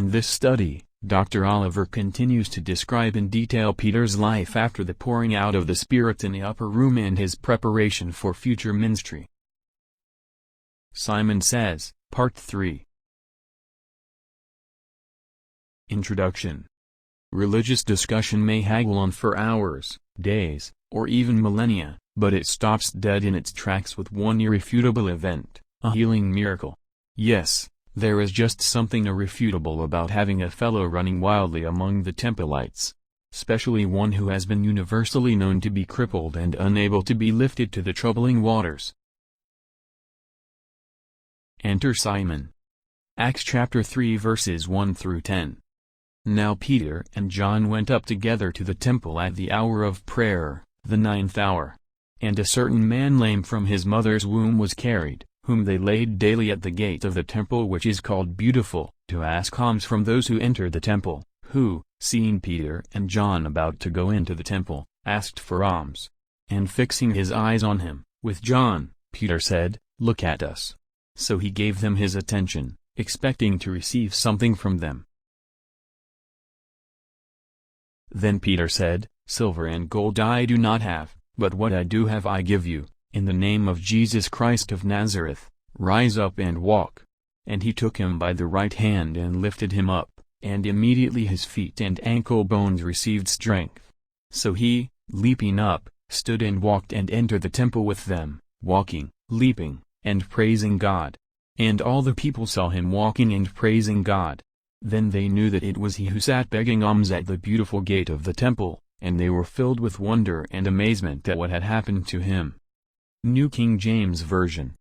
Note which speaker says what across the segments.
Speaker 1: In this study, Dr. Oliver continues to describe in detail Peter's life after the pouring out of the Spirit in the upper room and his preparation for future ministry. Simon Says, Part 3. Introduction. Religious discussion may haggle on for hours, days, or even millennia, but it stops dead in its tracks with one irrefutable event, a healing miracle. Yes, there is just something irrefutable about having a fellow running wildly among the Templites, especially one who has been universally known to be crippled and unable to be lifted to the troubling waters. Enter Simon. Acts chapter 3 verses 1 through 10. Now Peter and John went up together to the temple at the hour of prayer, the 9th hour. And a certain man lame from his mother's womb was carried, whom they laid daily at the gate of the temple which is called Beautiful, to ask alms from those who enter the temple, who, seeing Peter and John about to go into the temple, asked for alms. And fixing his eyes on him, with John, Peter said, "Look at us." So he gave them his attention, expecting to receive something from them. Then Peter said, "Silver and gold I do not have, but what I do have I give you. In the name of Jesus Christ of Nazareth, rise up and walk." And he took him by the right hand and lifted him up, and immediately his feet and ankle bones received strength. So he, leaping up, stood and walked and entered the temple with them, walking, leaping, and praising God. And all the people saw him walking and praising God. Then they knew that it was he who sat begging alms at the Beautiful gate of the temple, and they were filled with wonder and amazement at what had happened to him. New King James Version.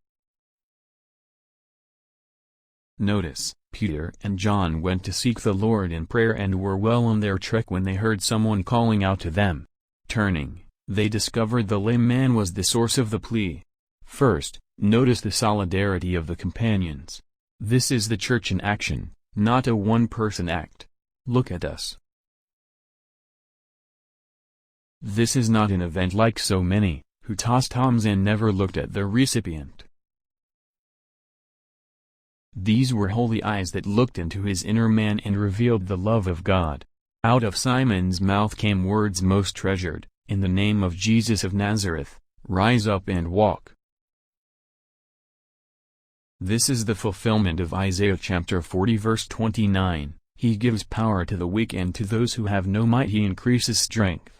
Speaker 1: Notice, Peter and John went to seek the Lord in prayer and were well on their trek when they heard someone calling out to them. Turning, they discovered the lame man was the source of the plea. First, notice the solidarity of the companions. This is the church in action, not a one-person act. Look at us. This is not an event like so many, who tossed alms and never looked at the recipient. These were holy eyes that looked into his inner man and revealed the love of God. Out of Simon's mouth came words most treasured, "In the name of Jesus of Nazareth, rise up and walk." This is the fulfillment of Isaiah chapter 40 verse 29, "He gives power to the weak and to those who have no might he increases strength."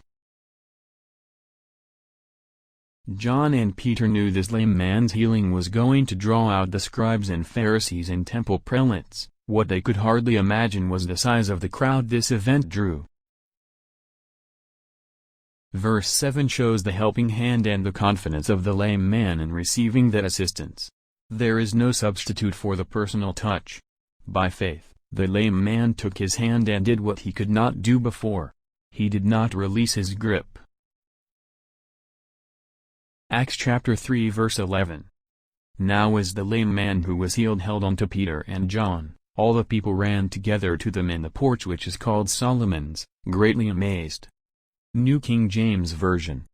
Speaker 1: John and Peter knew this lame man's healing was going to draw out the scribes and Pharisees and temple prelates. What they could hardly imagine was the size of the crowd this event drew. Verse 7 shows the helping hand and the confidence of the lame man in receiving that assistance. There is no substitute for the personal touch. By faith, the lame man took his hand and did what he could not do before. He did not release his grip. Acts chapter 3 verse 11. Now as the lame man who was healed held on to Peter and John, all the people ran together to them in the porch which is called Solomon's, greatly amazed. New King James Version.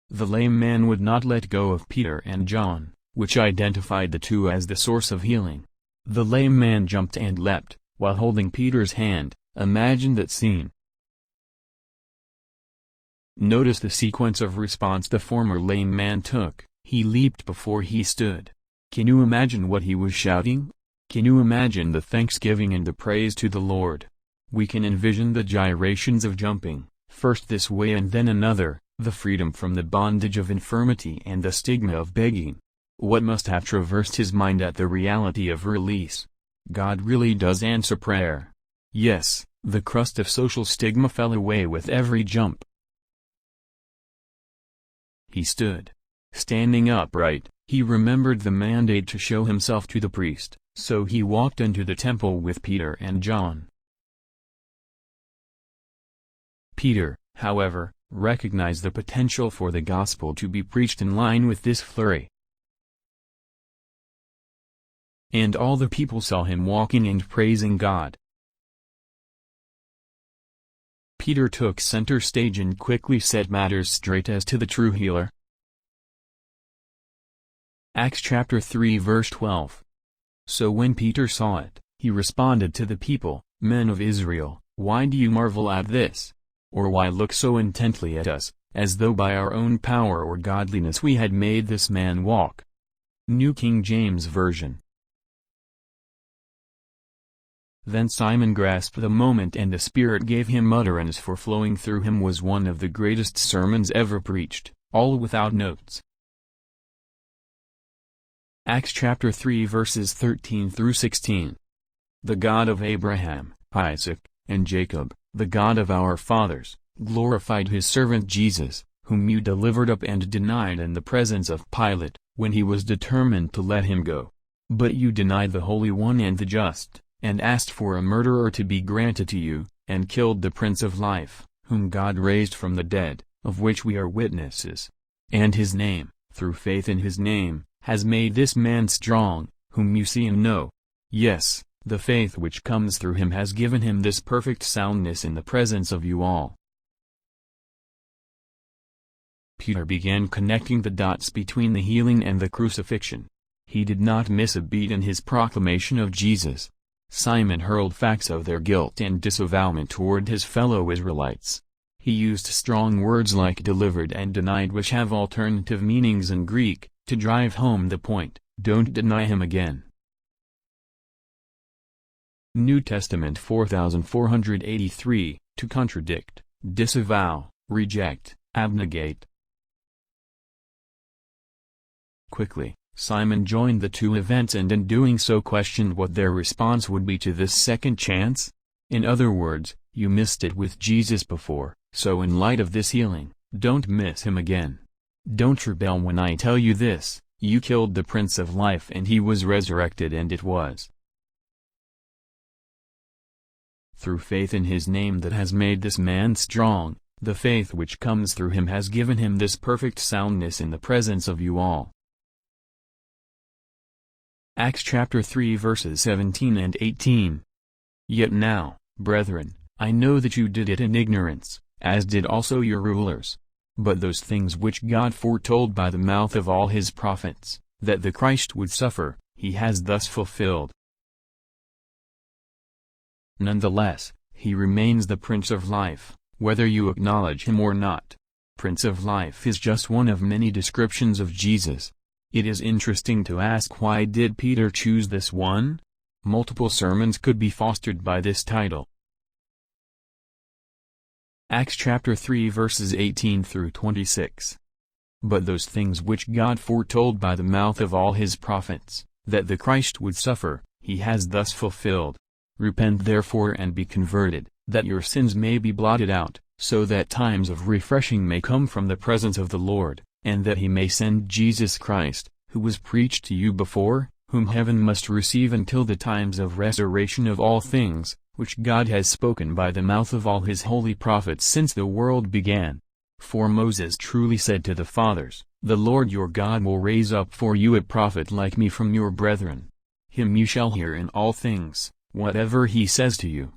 Speaker 1: The lame man would not let go of Peter and John, which identified the two as the source of healing. The lame man jumped and leapt, while holding Peter's hand. Imagine that scene. Notice the sequence of response the former lame man took. He leaped before he stood. Can you imagine what he was shouting? Can you imagine the thanksgiving and the praise to the Lord? We can envision the gyrations of jumping, first this way and then another, the freedom from the bondage of infirmity and the stigma of begging. What must have traversed his mind at the reality of release? God really does answer prayer. Yes, the crust of social stigma fell away with every jump. He stood. Standing upright, he remembered the mandate to show himself to the priest, so he walked into the temple with Peter and John. Peter, however, recognized the potential for the gospel to be preached in line with this flurry. And all the people saw him walking and praising God. Peter took center stage and quickly set matters straight as to the true healer. Acts chapter 3 verse 12. So when Peter saw it, he responded to the people, "Men of Israel, why do you marvel at this? Or why look so intently at us, as though by our own power or godliness we had made this man walk?" New King James Version. Then Simon grasped the moment, and the Spirit gave him utterance, for flowing through him was one of the greatest sermons ever preached, all without notes. Acts chapter 3 verses 13 through 16. The God of Abraham, Isaac, and Jacob, the God of our fathers, glorified his servant Jesus, whom you delivered up and denied in the presence of Pilate, when he was determined to let him go. But you denied the Holy One and the Just, and asked for a murderer to be granted to you, and killed the Prince of Life, whom God raised from the dead, of which we are witnesses. And his name, through faith in his name, has made this man strong, whom you see and know. Yes, the faith which comes through him has given him this perfect soundness in the presence of you all. Peter began connecting the dots between the healing and the crucifixion. He did not miss a beat in his proclamation of Jesus. Simon hurled facts of their guilt and disavowment toward his fellow Israelites. He used strong words like delivered and denied, which have alternative meanings in Greek, to drive home the point: don't deny him again. New Testament 4483, to contradict, disavow, reject, abnegate. Quickly, Simon joined the two events, and in doing so questioned what their response would be to this second chance. In other words, you missed it with Jesus before, so in light of this healing, don't miss him again. Don't rebel when I tell you this: you killed the Prince of Life and he was resurrected, and it was through faith in his name that has made this man strong. The faith which comes through him has given him this perfect soundness in the presence of you all. Acts chapter 3 verses 17 and 18. Yet now, brethren, I know that you did it in ignorance, as did also your rulers. But those things which God foretold by the mouth of all his prophets, that the Christ would suffer, he has thus fulfilled. Nonetheless, he remains the Prince of Life, whether you acknowledge him or not. Prince of Life is just one of many descriptions of Jesus. It is interesting to ask, why did Peter choose this one? Multiple sermons could be fostered by this title. Acts chapter 3 verses 18 through 26. But those things which God foretold by the mouth of all his prophets, that the Christ would suffer, he has thus fulfilled. Repent therefore and be converted, that your sins may be blotted out, so that times of refreshing may come from the presence of the Lord, and that he may send Jesus Christ, who was preached to you before, whom heaven must receive until the times of restoration of all things, which God has spoken by the mouth of all his holy prophets since the world began. For Moses truly said to the fathers, the Lord your God will raise up for you a prophet like me from your brethren. Him you shall hear in all things, whatever he says to you.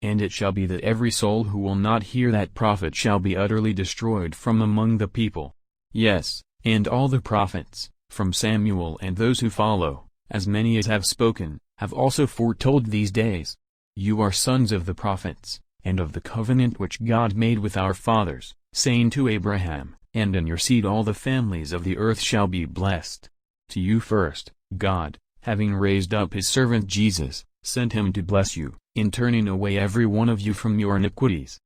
Speaker 1: And it shall be that every soul who will not hear that prophet shall be utterly destroyed from among the people. Yes, and all the prophets, from Samuel and those who follow, as many as have spoken, have also foretold these days. You are sons of the prophets, and of the covenant which God made with our fathers, saying to Abraham, and in your seed all the families of the earth shall be blessed. To you first, God, having raised up his servant Jesus, sent him to bless you, in turning away every one of you from your iniquities.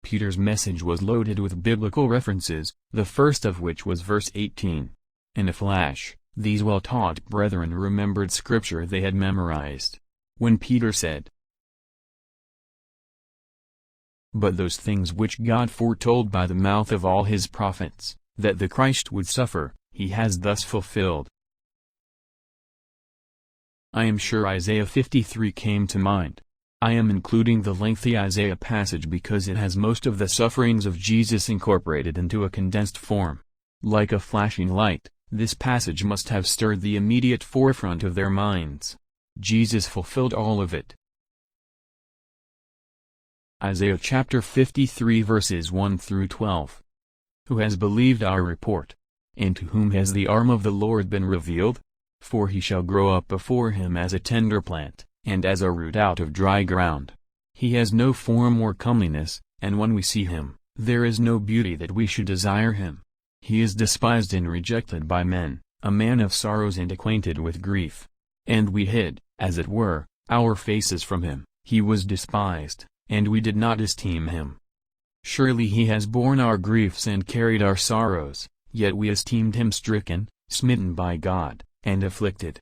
Speaker 1: Peter's message was loaded with biblical references, the first of which was verse 18. In a flash, these well-taught brethren remembered scripture they had memorized. When Peter said, but those things which God foretold by the mouth of all his prophets, that the Christ would suffer, he has thus fulfilled. I am sure Isaiah 53 came to mind. I am including the lengthy Isaiah passage because it has most of the sufferings of Jesus incorporated into a condensed form. Like a flashing light, this passage must have stirred the immediate forefront of their minds. Jesus fulfilled all of it. Isaiah chapter 53 verses 1 through 12. Who has believed our report? And to whom has the arm of the Lord been revealed? For he shall grow up before him as a tender plant, and as a root out of dry ground. He has no form or comeliness, and when we see him, there is no beauty that we should desire him. He is despised and rejected by men, a man of sorrows and acquainted with grief. And we hid, as it were, our faces from him. He was despised, and we did not esteem him. Surely he has borne our griefs and carried our sorrows, yet we esteemed him stricken, smitten by God, and afflicted.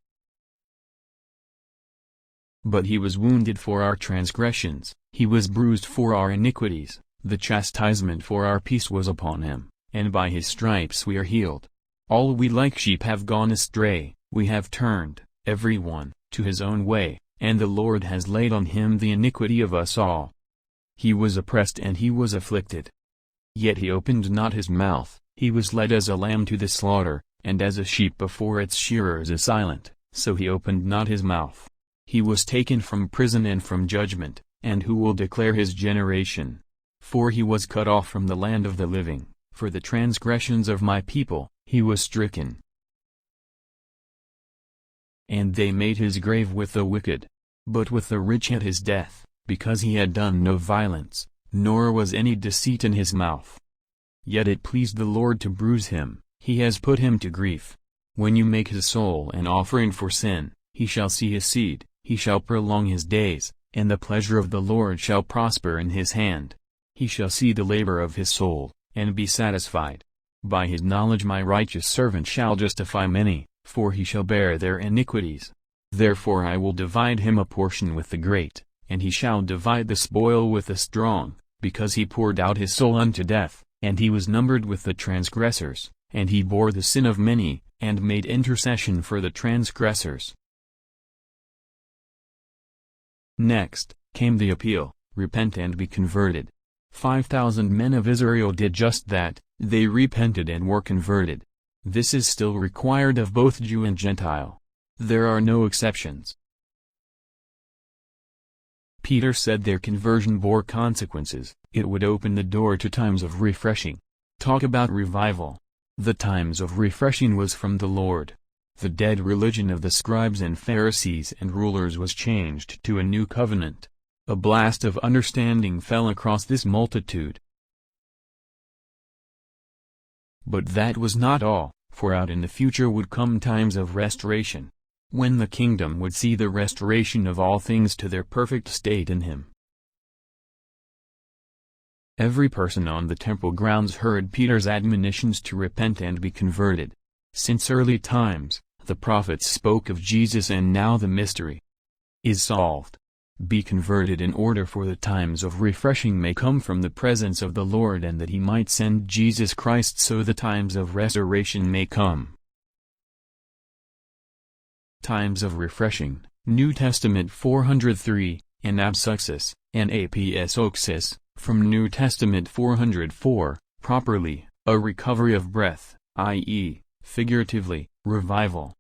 Speaker 1: But he was wounded for our transgressions, he was bruised for our iniquities, the chastisement for our peace was upon him, and by his stripes we are healed. All we like sheep have gone astray, we have turned, every one, to his own way, and the Lord has laid on him the iniquity of us all. He was oppressed and he was afflicted. Yet he opened not his mouth, he was led as a lamb to the slaughter, and as a sheep before its shearers is silent, so he opened not his mouth. He was taken from prison and from judgment, and who will declare his generation? For he was cut off from the land of the living, for the transgressions of my people, he was stricken. And they made his grave with the wicked, but with the rich at his death, because he had done no violence, nor was any deceit in his mouth. Yet it pleased the Lord to bruise him, he has put him to grief. When you make his soul an offering for sin, he shall see his seed, he shall prolong his days, and the pleasure of the Lord shall prosper in his hand. He shall see the labor of his soul, and be satisfied. By his knowledge my righteous servant shall justify many, for he shall bear their iniquities. Therefore I will divide him a portion with the great, and he shall divide the spoil with the strong, because he poured out his soul unto death, and he was numbered with the transgressors, and he bore the sin of many, and made intercession for the transgressors. Next, came the appeal, repent and be converted. 5,000 men of Israel did just that, they repented and were converted. This is still required of both Jew and Gentile. There are no exceptions. Peter said their conversion bore consequences, it would open the door to times of refreshing. Talk about revival. The times of refreshing was from the Lord. The dead religion of the scribes and Pharisees and rulers was changed to a new covenant. A blast of understanding fell across this multitude. But that was not all, for out in the future would come times of restoration, when the kingdom would see the restoration of all things to their perfect state in him. Every person on the temple grounds heard Peter's admonitions to repent and be converted. Since early times, the prophets spoke of Jesus, and now the mystery is solved. Be converted in order for the times of refreshing may come from the presence of the Lord, and that he might send Jesus Christ so the times of restoration may come. Times of refreshing, New Testament 403, Anabsuxis, Anapasoxis, from New Testament 404, properly, a recovery of breath, i.e., figuratively, revival.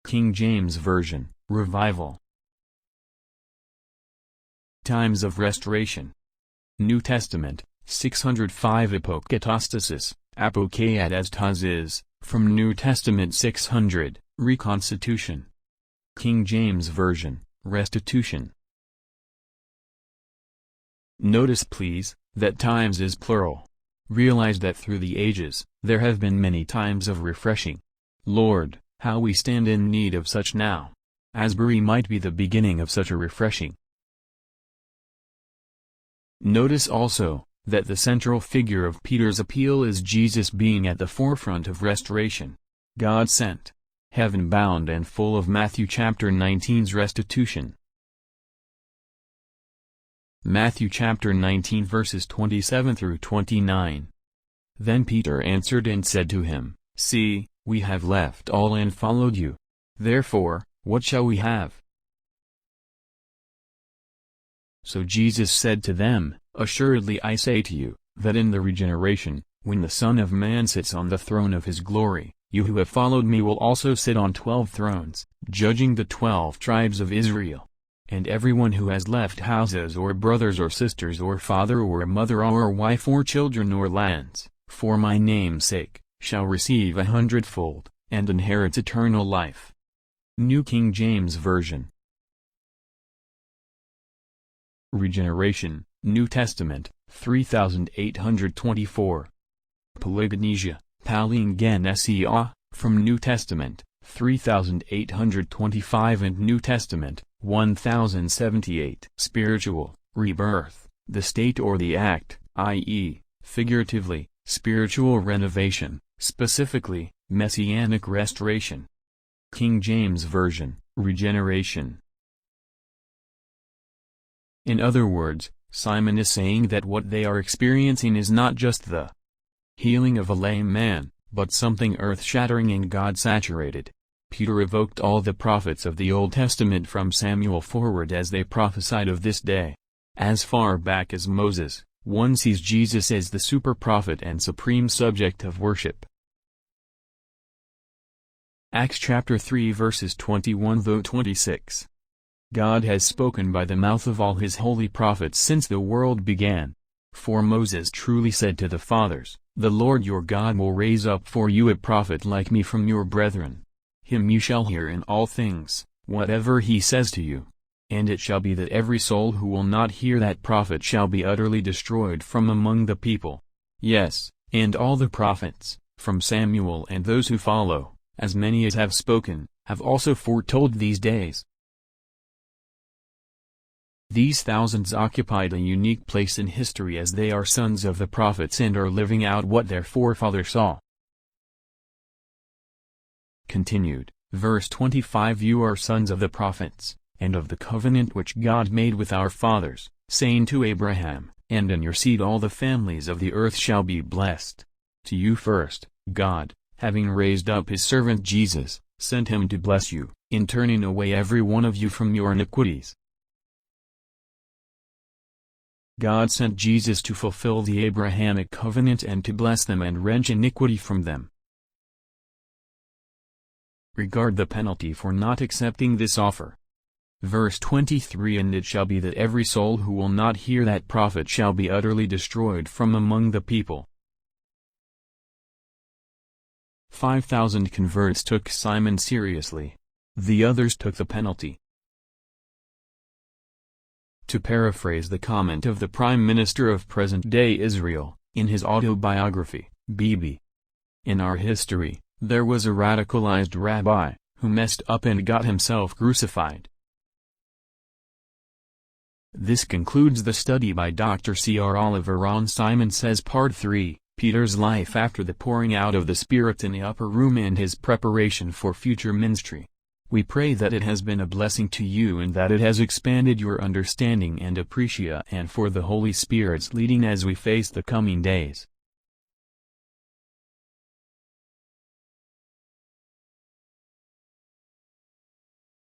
Speaker 1: King James Version, revival. Times of restoration. New Testament, 605 Apokatastasis, Apokatastasis, from New Testament 600, reconstitution. King James Version, restitution. Notice please, that times is plural. Realize that through the ages, there have been many times of refreshing. Lord, how we stand in need of such now. Asbury might be the beginning of such a refreshing. Notice also, that the central figure of Peter's appeal is Jesus being at the forefront of restoration. God sent, heaven-bound and full of Matthew chapter 19's restitution. Matthew chapter 19 verses 27 through 29. Then Peter answered and said to him, See, we have left all and followed you. Therefore, what shall we have? So Jesus said to them, Assuredly I say to you, that in the regeneration, when the Son of Man sits on the throne of his glory, you who have followed me will also sit on 12 thrones, judging the 12 tribes of Israel. And everyone who has left houses or brothers or sisters or father or mother or wife or children or lands, for my name's sake, shall receive 100-fold, and inherits eternal life. New King James Version. Regeneration, New Testament, 3824. Polygenesia, palingenesia, from New Testament, 3825 and New Testament, 1078. Spiritual, rebirth, the state or the act, i.e., figuratively, spiritual renovation, specifically, messianic restoration. King James Version, regeneration. In other words, Simon is saying that what they are experiencing is not just the healing of a lame man, but something earth-shattering and God-saturated. Peter evoked all the prophets of the Old Testament from Samuel forward as they prophesied of this day. As far back as Moses, one sees Jesus as the super-prophet and supreme subject of worship. Acts chapter 3 verses 21-26. God has spoken by the mouth of all his holy prophets since the world began. For Moses truly said to the fathers, "The Lord your God will raise up for you a prophet like me from your brethren. Him you shall hear in all things, whatever he says to you. And it shall be that every soul who will not hear that prophet shall be utterly destroyed from among the people." Yes, and all the prophets, from Samuel and those who follow, as many as have spoken, have also foretold these days. These thousands occupied a unique place in history as they are sons of the prophets and are living out what their forefathers saw. Continued, verse 25. You are sons of the prophets, and of the covenant which God made with our fathers, saying to Abraham, "And in your seed all the families of the earth shall be blessed." To you first, God, having raised up his servant Jesus, sent him to bless you, in turning away every one of you from your iniquities. God sent Jesus to fulfill the Abrahamic covenant and to bless them and wrench iniquity from them. Regard the penalty for not accepting this offer. Verse 23. And it shall be that every soul who will not hear that prophet shall be utterly destroyed from among the people. 5,000 converts took Simon seriously. The others took the penalty. To paraphrase the comment of the Prime Minister of present-day Israel, in his autobiography, Bibi. In our history, there was a radicalized rabbi, who messed up and got himself crucified. This concludes the study by Dr. C.R. Oliver on Simon Says Part 3, Peter's life after the pouring out of the Spirit in the upper room and his preparation for future ministry. We pray that it has been a blessing to you and that it has expanded your understanding and appreciation for the Holy Spirit's leading as we face the coming days.